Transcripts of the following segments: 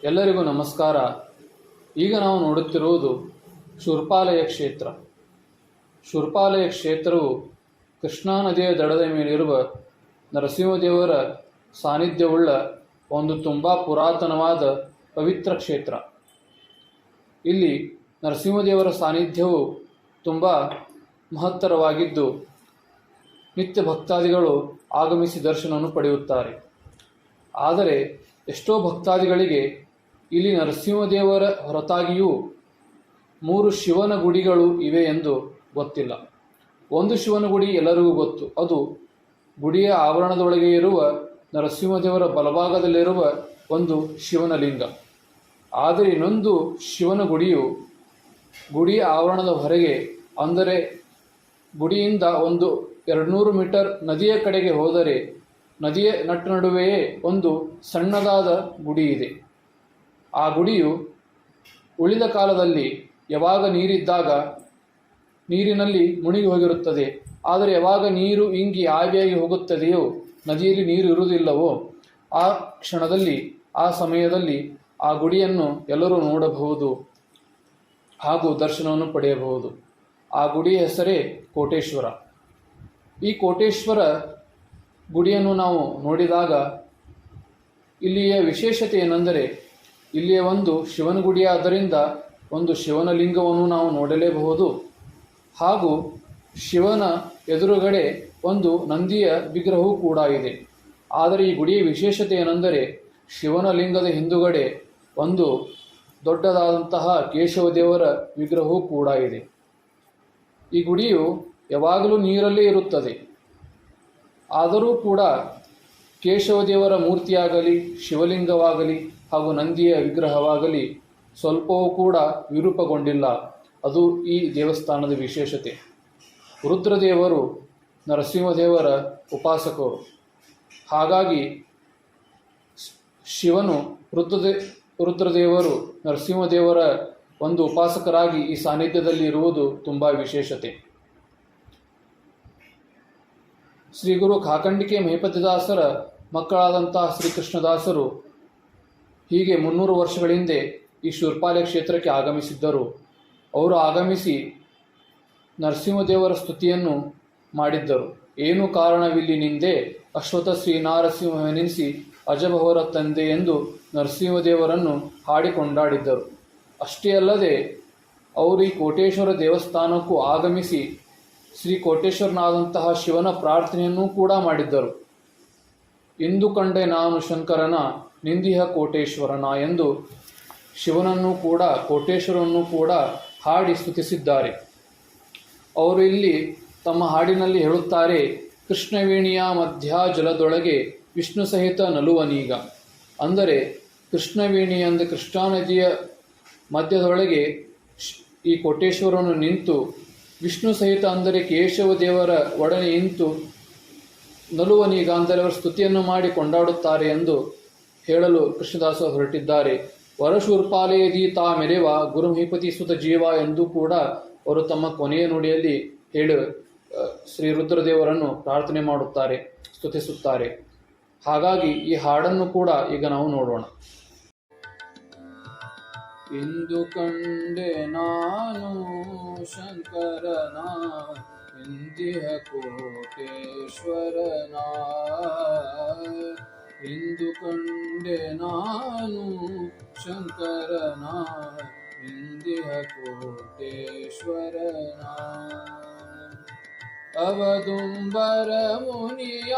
ಎಲ್ಲರಿಗೂ ನಮಸ್ಕಾರ. ಈಗ ನಾವು ನೋಡುತ್ತಿರುವುದು ಶೂರ್ಪಾಲಯ ಕ್ಷೇತ್ರ. ಶೂರ್ಪಾಲಯ ಕ್ಷೇತ್ರವು ಕೃಷ್ಣಾ ನದಿಯ ದಡದ ಮೇಲಿರುವ ನರಸಿಂಹದೇವರ ಸಾನ್ನಿಧ್ಯವುಳ್ಳ ಒಂದು ತುಂಬ ಪುರಾತನವಾದ ಪವಿತ್ರ ಕ್ಷೇತ್ರ. ಇಲ್ಲಿ ನರಸಿಂಹದೇವರ ಸಾನ್ನಿಧ್ಯವು ತುಂಬ ಮಹತ್ತರವಾಗಿದ್ದು ನಿತ್ಯ ಭಕ್ತಾದಿಗಳು ಆಗಮಿಸಿ ದರ್ಶನವನ್ನು ಪಡೆಯುತ್ತಾರೆ. ಆದರೆ ಎಷ್ಟೋ ಭಕ್ತಾದಿಗಳಿಗೆ ಇಲ್ಲಿ ನರಸಿಂಹದೇವರ ಹೊರತಾಗಿಯೂ 3 ಶಿವನ ಗುಡಿಗಳು ಇವೆ ಎಂದು ಗೊತ್ತಿಲ್ಲ. ಒಂದು ಶಿವನ ಗುಡಿ ಎಲ್ಲರಿಗೂ ಗೊತ್ತು, ಅದು ಗುಡಿಯ ಆವರಣದೊಳಗೆ ಇರುವ ನರಸಿಂಹದೇವರ ಬಲಭಾಗದಲ್ಲಿರುವ ಒಂದು ಶಿವನ ಲಿಂಗ. ಆದರೆ ಇನ್ನೊಂದು ಶಿವನ ಗುಡಿಯು ಗುಡಿಯ ಆವರಣದ ಹೊರಗೆ, ಅಂದರೆ ಗುಡಿಯಿಂದ ಒಂದು 200 ಮೀಟರ್ ನದಿಯ ಕಡೆಗೆ ಹೋದರೆ ನದಿಯ ನಡುವೆಯೇ ಒಂದು ಸಣ್ಣದಾದ ಗುಡಿ ಇದೆ. ಆ ಗುಡಿಯು ಉಳಿದ ಕಾಲದಲ್ಲಿ ಯಾವಾಗ ನೀರಿದ್ದಾಗ ನೀರಿನಲ್ಲಿ ಮುಳುಗಿ ಹೋಗಿರುತ್ತದೆ. ಆದರೆ ಯಾವಾಗ ನೀರು ಇಂಗಿ ಆವಿಯಾಗಿ ಹೋಗುತ್ತದೆಯೋ, ನದಿಯಲ್ಲಿ ನೀರು ಇರುವುದಿಲ್ಲವೋ, ಆ ಕ್ಷಣದಲ್ಲಿ ಆ ಸಮಯದಲ್ಲಿ ಆ ಗುಡಿಯನ್ನು ಎಲ್ಲರೂ ನೋಡಬಹುದು ಹಾಗೂ ದರ್ಶನವನ್ನು ಪಡೆಯಬಹುದು. ಆ ಗುಡಿಯ ಹೆಸರೇ ಕೋಟೇಶ್ವರ. ಈ ಕೋಟೇಶ್ವರ ಗುಡಿಯನ್ನು ನಾವು ನೋಡಿದಾಗ ಇಲ್ಲಿಯ ವಿಶೇಷತೆ ಏನೆಂದರೆ, ಇಲ್ಲಿಯ ಒಂದು ಶಿವನ ಗುಡಿಯಾದ್ದರಿಂದ ಒಂದು ಶಿವನ ಲಿಂಗವನ್ನು ನಾವು ನೋಡಲೇಬಹುದು. ಹಾಗೂ ಶಿವನ ಎದುರುಗಡೆ ಒಂದು ನಂದಿಯ ವಿಗ್ರಹವೂ ಕೂಡ ಇದೆ. ಆದರೆ ಈ ಗುಡಿಯ ವಿಶೇಷತೆ ಏನೆಂದರೆ, ಶಿವನ ಲಿಂಗದ ಹಿಂದುಗಡೆ ಒಂದು ದೊಡ್ಡದಾದಂತಹ ಕೇಶವದೇವರ ವಿಗ್ರಹವೂ ಕೂಡ ಇದೆ. ಈ ಗುಡಿಯು ಯಾವಾಗಲೂ ನೀರಲ್ಲೇ ಇರುತ್ತದೆ. ಆದರೂ ಕೂಡ ಕೇಶವದೇವರ ಮೂರ್ತಿಯಾಗಲಿ, ಶಿವಲಿಂಗವಾಗಲಿ ಹಾಗೂ ನಂದಿಯ ವಿಗ್ರಹವಾಗಲಿ ಸ್ವಲ್ಪವೂ ಕೂಡ ವಿರೂಪಗೊಂಡಿಲ್ಲ. ಅದು ಈ ದೇವಸ್ಥಾನದ ವಿಶೇಷತೆ. ರುದ್ರದೇವರು ನರಸಿಂಹದೇವರ ಉಪಾಸಕರು. ಹಾಗಾಗಿ ಶಿವನು ರುದ್ರದೇವರು ನರಸಿಂಹದೇವರ ಒಂದು ಉಪಾಸಕರಾಗಿ ಈ ಸಾನ್ನಿಧ್ಯದಲ್ಲಿ ಇರುವುದು ತುಂಬ ವಿಶೇಷತೆ. ಶ್ರೀ ಗುರು ಕಾಕಂಡಿಕೆ ಮಹಿಪತಿದಾಸರ ಮಕ್ಕಳಾದಂತಹ ಶ್ರೀಕೃಷ್ಣದಾಸರು ಹೀಗೆ 300 ವರ್ಷಗಳ ಹಿಂದೆ ಈ ಶೂರ್ಪಾಲಯ ಕ್ಷೇತ್ರಕ್ಕೆ ಆಗಮಿಸಿದ್ದರು. ಅವರು ಆಗಮಿಸಿ ನರಸಿಂಹದೇವರ ಸ್ತುತಿಯನ್ನು ಮಾಡಿದ್ದರು. ಏನು ಕಾರಣವಿಲ್ಲಿ ನಿಂದೆ ಅಶ್ವತ್ಥ ಶ್ರೀ ನಾರಸಿಂಹನೆನಿಸಿ ಅಜಬಹುರ ತಂದೆ ಎಂದು ನರಸಿಂಹದೇವರನ್ನು ಹಾಡಿಕೊಂಡಾಡಿದ್ದರು. ಅಷ್ಟೇ ಅಲ್ಲದೆ ಅವರು ಈ ಕೋಟೇಶ್ವರ ದೇವಸ್ಥಾನಕ್ಕೂ ಆಗಮಿಸಿ ಶ್ರೀ ಕೋಟೇಶ್ವರನಾದಂತಹ ಶಿವನ ಪ್ರಾರ್ಥನೆಯನ್ನೂ ಕೂಡ ಮಾಡಿದ್ದರು. ಇಂದು ಕಂಡೆ ನಾನು ಶಂಕರನ ನಿಂದಿಹ ಕೋಟೇಶ್ವರನ ಎಂದು ಶಿವನನ್ನು ಕೂಡ ಕೋಟೇಶ್ವರನನ್ನು ಕೂಡ ಹಾಡಿ ಸ್ತುತಿಸಿದ್ದಾರೆ. ಅವರು ಇಲ್ಲಿ ತಮ್ಮ ಹಾಡಿನಲ್ಲಿ ಹೇಳುತ್ತಾರೆ, ಕೃಷ್ಣವೇಣಿಯ ಮಧ್ಯ ಜಲದೊಳಗೆ ವಿಷ್ಣು ಸಹಿತ ನಲುವನೀಗ. ಅಂದರೆ ಕೃಷ್ಣವೇಣಿ ಅಂದರೆ ಕೃಷ್ಣಾ ನದಿಯ ಮಧ್ಯದೊಳಗೆ ಈ ಕೋಟೇಶ್ವರನು ನಿಂತು ವಿಷ್ಣು ಸಹಿತ ಅಂದರೆ ಕೇಶವ ದೇವರ ಒಡನೆ ನಿಂತು ನಲುವನೀಗ ಅಂದರೆ ಅವರ ಸ್ತುತಿಯನ್ನು ಮಾಡಿ ಕೊಂಡಾಡುತ್ತಾರೆ ಎಂದು ಹೇಳಲು ಕೃಷ್ಣದಾಸ ಹೊರಟಿದ್ದಾರೆ. ವರಶೂರ್ಪಾಲಯದಿ ತಾ ಮೆರೆವ ಗುರುಮಹಿಪತಿ ಸುತ ಜೀವ ಎಂದು ಕೂಡ ಅವರು ತಮ್ಮ ಕೊನೆಯ ನುಡಿಯಲ್ಲಿ ಹೇಳಿ ಶ್ರೀ ರುದ್ರದೇವರನ್ನು ಪ್ರಾರ್ಥನೆ ಮಾಡುತ್ತಾರೆ, ಸ್ತುತಿಸುತ್ತಾರೆ. ಹಾಗಾಗಿ ಈ ಹಾಡನ್ನು ಕೂಡ ಈಗ ನಾವು ನೋಡೋಣ. ಇಂದು ಕಂಡೆ ನಾನು ಶಂಕರನ ಇಂದಿಹ ಕೋಟೇಶ್ವರನ. ಇಂದು ಕಂಡೆ ನಾನು ಶಂಕರನ ಇಂದಿಹ ಕೋಟೇಶ್ವರನ. ಅವದುಂಬರ ಮುನಿಯ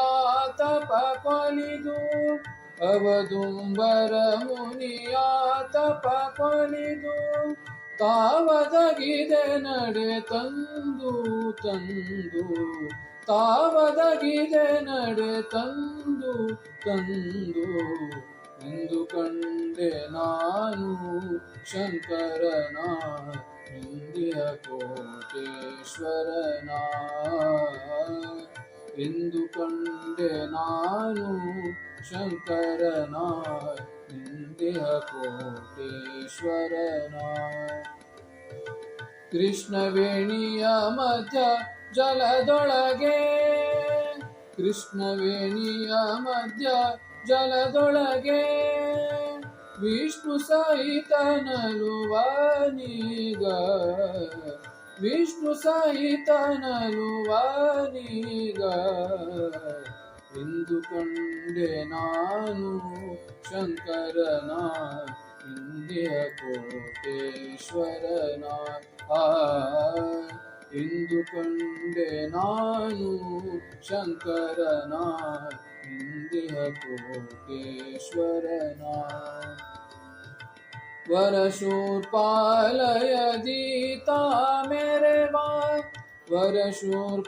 ತಪ ಕೊಲಿದು, ಅವದುಂಬರ ಮುನಿಯ ತಪ ಕೊಲಿದು, ತಾವದಗಿದೆ ನಡೆ ತಂದು ತಂದು, ತಾವದಗಿದೆ ನಡೆ ತಂದು ತಂದು. ಇಂದು ಕಂಡೆ ನಾನು ಶಂಕರನ ಇಂದಿಹ ಕೋಟೇಶ್ವರನ. ಇಂದು ಕಂಡೆ ನಾನು ಶಂಕರನ ಇಂದಿಹ ಕೋಟೇಶ್ವರನ. ಕೃಷ್ಣವೇಣಿಯ ಮಧ್ಯ ಜಲದೊಳಗೆ, ಕೃಷ್ಣವೇಣಿಯ ಮಧ್ಯ ಜಲದೊಳಗೆ ವಿಷ್ಣು ಸಹಿತನಲುವನೀಗ ವಿಷ್ಣು ಸಹಿತನಲುವನೀಗ ಎಂದು ಕಂಡೆ ನಾನು ಶಂಕರನ ಇಂದಿಯ ಕೋಟೇಶ್ವರನ ಎಂದು ಕಂಡೆ ನಾನು ಶಂಕರನ ಇಂದಿಯ ಕೋಟೇಶ್ವರನ वरशूर्पालयदीता मेरे माँ वरशूर्पालयदीता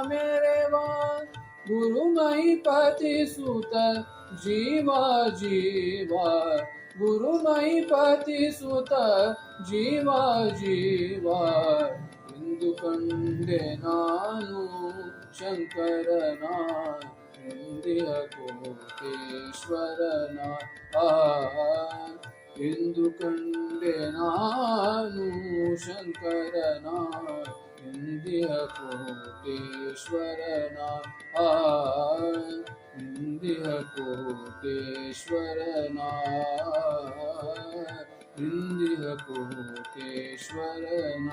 मेरे माँ गुरुमयि पति सुत जीवा जीवा गुरुमयि पति सुत जीवा जीवा इंदु कंडे नानु शंकरना ಇಂದಿಯ ಕೋಟೇಶ್ವರನ ಎಂದು ಕಂಡೆ ನಾನು ಶಂಕರನ ಇಂದಿಯ ಕೋಟೇಶ್ವರನ ಇಂದಿಯ ಕೋಟೇಶ್ವರನ ಇಂದಿಯ ಕೋಟೇಶ್ವರನ